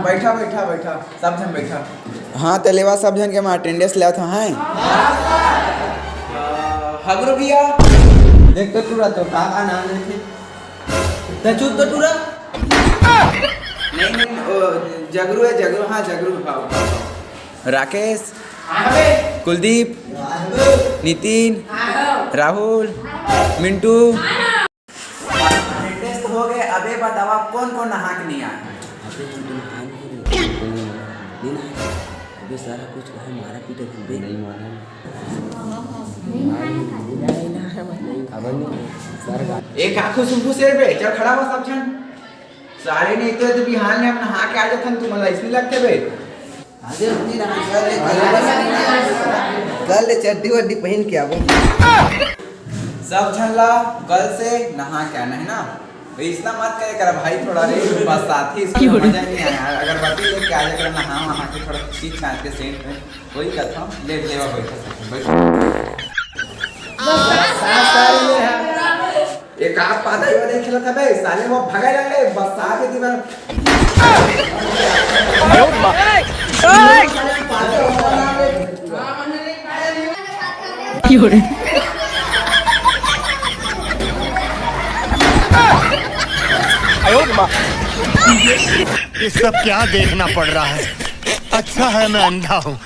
बैठा बैठा बैठा सब जन बैठा। हाँ तो लेवा सब जन के मैं अटेंडेंस ले था हैं। हगरो भैया देख तो टूरा तो का नाम है तचुत तो टूरा नहीं जगरू है जगरू। हाँ जगरू राकेश, कुलदीप, नितिन, राहुल, मिंटू। अटेंडेंस तो हो गए। अबे बतावा कौन कौन नहा के नहीं आया? अबे सारा कुछ कहा मारा पीटा बे नहीं माना एक आंखों सुंखू शेर बे चल खड़ा हुआ सब जन। सारे नहीं तो बिहान में हम नहा के आ जाते तुम मला इसलिए लगते बे। कल चड्डी वड्डी पहन के आवो सब झल्ला कल से नहा के आना है ना। इतना मत करे कर भाई थोड़ा रे बस साथी इसको मजा नहीं आया। अगर बाकी लेके आ जाकर नहा वहा के थोड़ा चीज छाट के सेंट में वही कथा ले लेवा बैठा एक आप पादा ही नहीं खेला था बे साले वो भगा लगे बस आके दीवार क्यों रे ये सब क्या देखना पड़ रहा है। अच्छा है मैं अंधा हूँ।